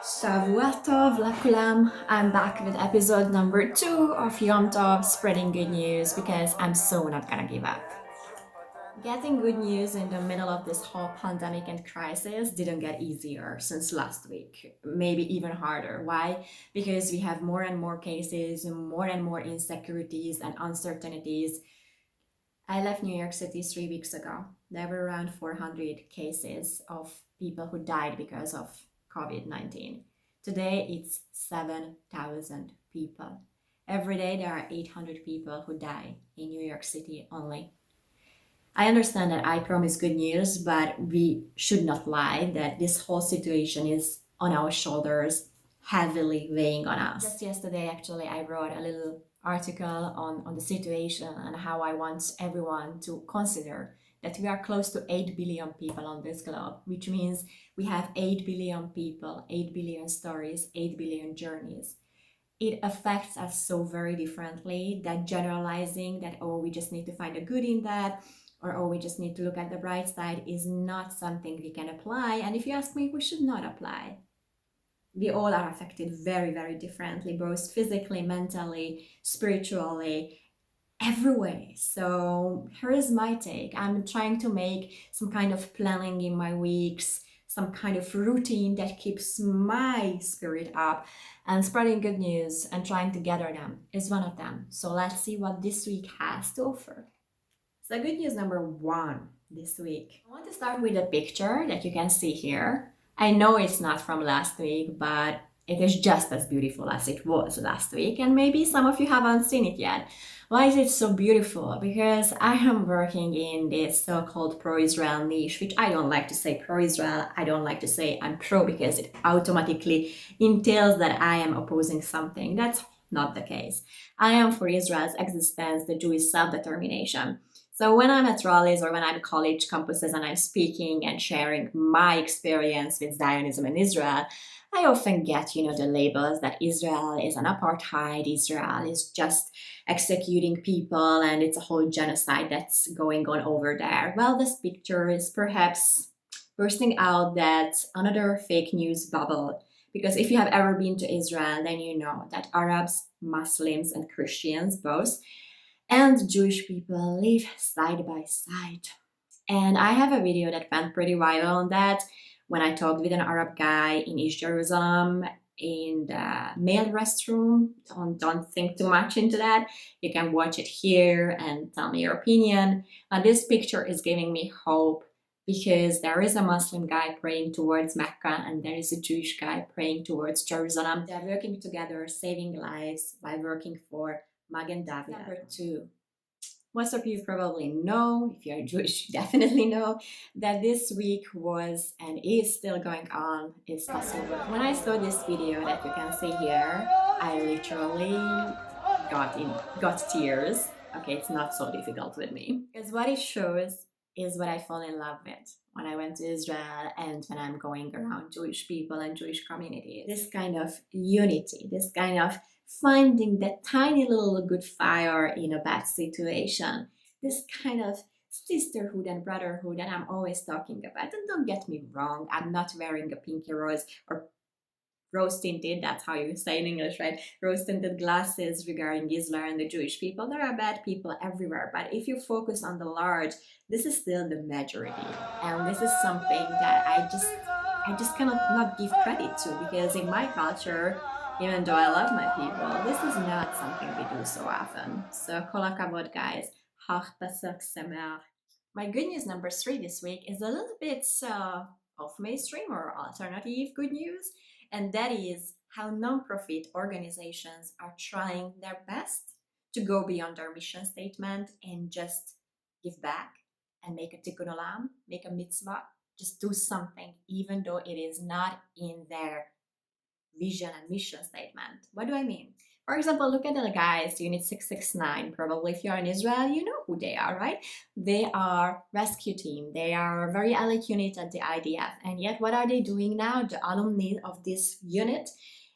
Shavua Tov Lakulam. I'm back with episode number 2 of Yom Tov, spreading good news because I'm so not gonna give up. Getting good news in the middle of this whole pandemic and crisis didn't get easier since last week, maybe even harder. Why? Because we have more and more cases, more and more insecurities and uncertainties. I left New York City 3 weeks ago. There were around 400 cases of people who died because of COVID-19. Today it's 7,000 people. Every day there are 800 people who die in New York City only. I understand that I promise good news, but we should not lie that this whole situation is on our shoulders, heavily weighing on us. Just yesterday, actually, I wrote a little article on the situation and how I want everyone to consider that we are close to 8 billion people on this globe, which means we have 8 billion people, 8 billion stories, 8 billion journeys. It affects us so very differently that generalizing that, oh, we just need to find a good in that, or oh, we just need to look at the bright side is not something we can apply. And if you ask me, we should not apply. We all are affected very, very differently, both physically, mentally, spiritually, every way. So here is my take. I'm trying to make some kind of planning in my weeks, some kind of routine that keeps my spirit up, and spreading good news and trying to gather them is one of them. So let's see what this week has to offer. So good news number 1 this week. I want to start with a picture that you can see here. I know it's not from last week, but it is just as beautiful as it was last week, and maybe some of you haven't seen it yet. Why is it so beautiful? Because I am working in this so-called pro-Israel niche, which I don't like to say pro-Israel. I don't like to say I'm pro because it automatically entails that I am opposing something. That's not the case. I am for Israel's existence, the Jewish self-determination. So when I'm at rallies or when I'm at college campuses and I'm speaking and sharing my experience with Zionism in Israel, I often get, the labels that Israel is an apartheid, Israel is just executing people, and it's a whole genocide that's going on over there. Well, this picture is perhaps bursting out that another fake news bubble. Because if you have ever been to Israel, then you know that Arabs, Muslims, and Christians both and Jewish people live side by side. And I have a video that went pretty viral on that when I talked with an Arab guy in East Jerusalem in the male restroom. Don't think too much into that. You can watch it here and tell me your opinion. This picture is giving me hope because there is a Muslim guy praying towards Mecca and there is a Jewish guy praying towards Jerusalem. They're working together, saving lives while working for Magen David. Number 2. Most of you probably know, if you're Jewish, you definitely know, that this week was and is still going on is Passover. When I saw this video that you can see here, I literally got tears. Okay, it's not so difficult with me. Because what it shows is what I fall in love with when I went to Israel and when I'm going around Jewish people and Jewish communities. This kind of unity, this kind of finding that tiny little good fire in a bad situation, this kind of sisterhood and brotherhood that I'm always talking about. And don't get me wrong, I'm not wearing a pinky rose or rose tinted, that's how you say in English, right? Rose tinted glasses regarding Israel and the Jewish people. There are bad people everywhere, but if you focus on the large, this is still the majority. And this is something that I just cannot not give credit to, because in my culture, even though I love my people, this is not something we do so often. So kol hakavod, guys. Chag Pesach Sameach. My good news number 3 this week is a little bit off mainstream or alternative good news, and that is how non-profit organizations are trying their best to go beyond their mission statement and just give back and make a tikkun olam, make a mitzvah, just do something, even though it is not in their vision and mission statement. What do I mean? For example, look at the guys, Unit 669. Probably if you're in Israel, you know who they are, right? They are rescue team. They are a very elite unit at the IDF. And yet what are they doing now? The alumni of this unit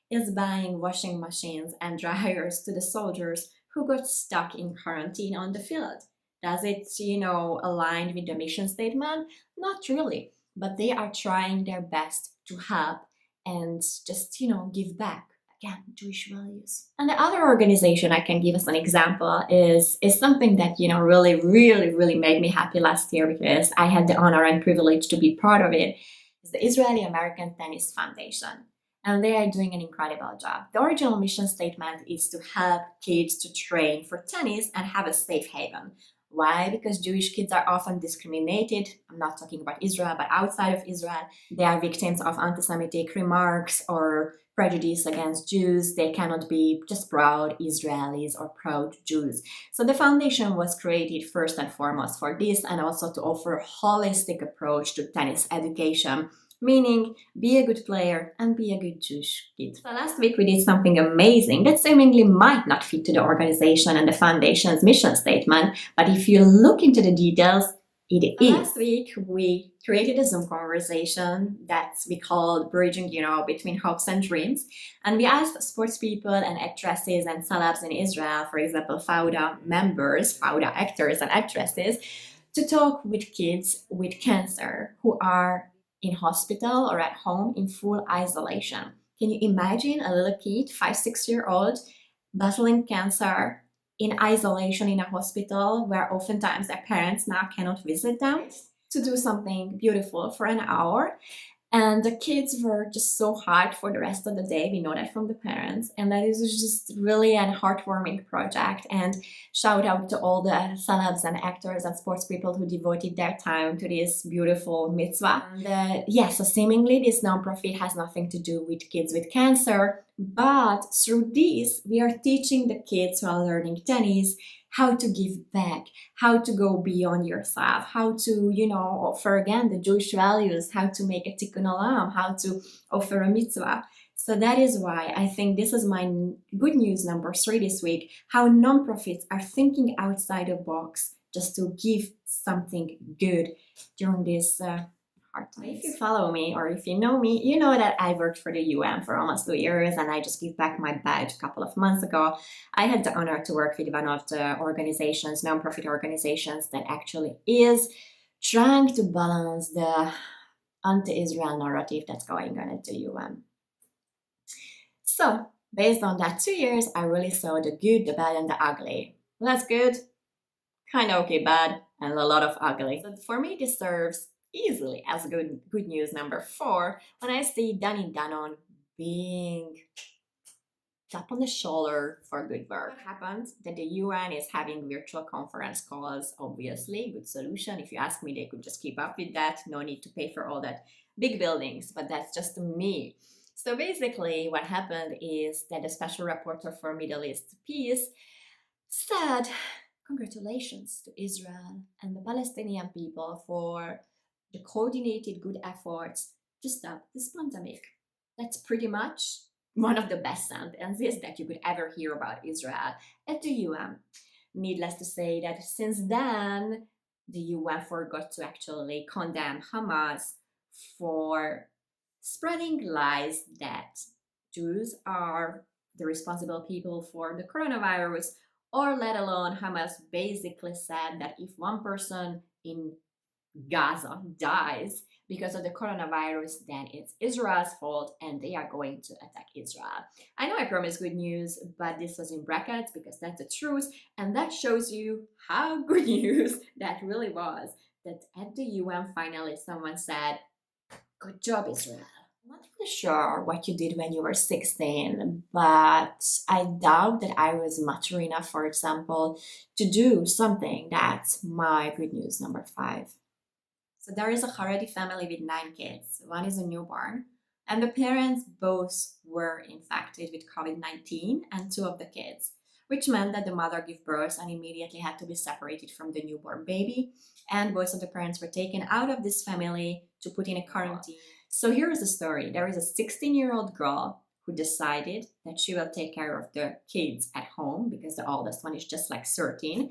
is buying washing machines and dryers to the soldiers who got stuck in quarantine on the field. Does it, align with the mission statement? Not really, but they are trying their best to help and just, give back. Again, Jewish values. And the other organization I can give as an example is something that, really, really, really made me happy last year because I had the honor and privilege to be part of it. It's the Israeli American Tennis Foundation, and they are doing an incredible job. The original mission statement is to help kids to train for tennis and have a safe haven. Why? Because Jewish kids are often discriminated. I'm not talking about Israel, but outside of Israel, they are victims of anti Semitic remarks or prejudice against Jews. They cannot be just proud Israelis or proud Jews. So the foundation was created first and foremost for this and also to offer a holistic approach to tennis education, meaning be a good player and be a good Jewish kid. So last week we did something amazing that seemingly might not fit to the organization and the foundation's mission statement, but if you look into the details, it is. Last week we created a Zoom conversation that we called Bridging, between hopes and dreams. And we asked sports people and actresses and celebs in Israel, for example, Fauda members, Fauda actors and actresses, to talk with kids with cancer who are in hospital or at home in full isolation. Can you imagine a little kid, 5, 6 year old, battling cancer in isolation in a hospital where oftentimes their parents now cannot visit them to do something beautiful for an hour? And the kids were just so hyped for the rest of the day. We know that from the parents. And that is just really a heartwarming project. And shout out to all the celebs and actors and sports people who devoted their time to this beautiful mitzvah. And yes, so seemingly this nonprofit has nothing to do with kids with cancer. But through this, we are teaching the kids who are learning tennis how to give back, how to go beyond yourself, how to, offer again the Jewish values, how to make a tikkun olam, how to offer a mitzvah. So that is why I think this is my good news number 3 this week, how nonprofits are thinking outside the box just to give something good during this hard times. If you follow me or if you know me, you know that I worked for the UN for almost 2 years and I just gave back my badge a couple of months ago. I had the honor to work with one of the organizations, nonprofit organizations, that actually is trying to balance the anti-Israel narrative that's going on at the UN. So, based on that 2 years, I really saw the good, the bad, and the ugly. That's good, kind of okay, bad, and a lot of ugly. So for me, this serves easily as good news number 4 when I see Danny Danon being tap on the shoulder for good work. What happened? That the UN is having virtual conference calls, obviously, good solution. If you ask me, they could just keep up with that. No need to pay for all that big buildings, but that's just me. So basically, what happened is that the special rapporteur for Middle East peace said, congratulations to Israel and the Palestinian people for the coordinated good efforts to stop this pandemic. That's pretty much one of the best sentences that you could ever hear about Israel at the UN. Needless to say that since then, the UN forgot to actually condemn Hamas for spreading lies that Jews are the responsible people for the coronavirus, or let alone Hamas basically said that if one person in Gaza dies because of the coronavirus, then it's Israel's fault and they are going to attack Israel. I know I promised good news, but this was in brackets because that's the truth, and that shows you how good news that really was. That at the UN finally someone said, good job, Israel. I'm not really sure what you did when you were 16, but I doubt that I was mature enough, for example, to do something. That's my good news number 5. So there is a Haredi family with 9 kids. One is a newborn, and the parents both were infected with COVID-19, and 2 of the kids, which meant that the mother gave birth and immediately had to be separated from the newborn baby. And both of the parents were taken out of this family to put in a quarantine. So here is the story. There is a 16-year-old girl who decided that she will take care of the kids at home because the oldest one is just like 13.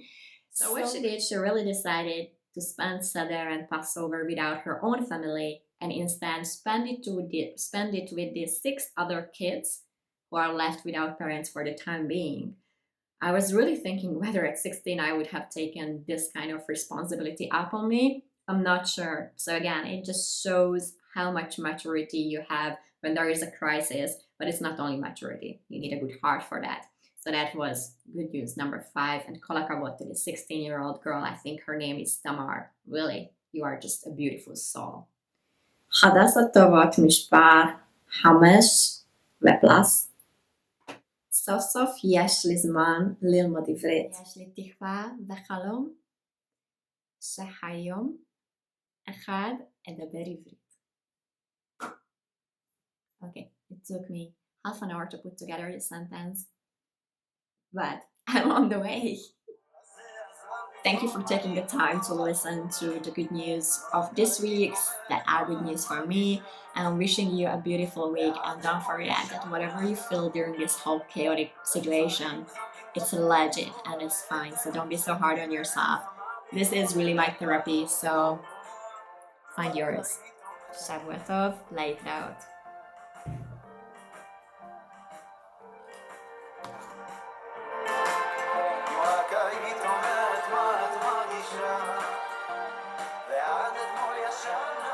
So what she did, she really decided to spend Seder and Passover without her own family and instead spend it with these 6 other kids who are left without parents for the time being. I was really thinking whether at 16 I would have taken this kind of responsibility up on me. I'm not sure. So again, it just shows how much maturity you have when there is a crisis, but it's not only maturity. You need a good heart for that. So that was good news number 5. And kolakavot to the 16-year-old girl. I think her name is Tamar. Really, you are just a beautiful soul. חדש הטובות משפר 5 ופלוס. סוף סוף יש לי זמן ללמוד עברית. יש לי תקווה וחלום שהיום אחד אדבר עברית. Okay, it took me half an hour to put together this sentence, but I'm on the way. Thank you for taking the time to listen to the good news of this week that are good news for me. And I'm wishing you a beautiful week. And don't forget that whatever you feel during this whole chaotic situation, it's legit and it's fine. So don't be so hard on yourself. This is really my therapy, so find yours. Shavua Tov, להתראות. ועד אתמול ישנה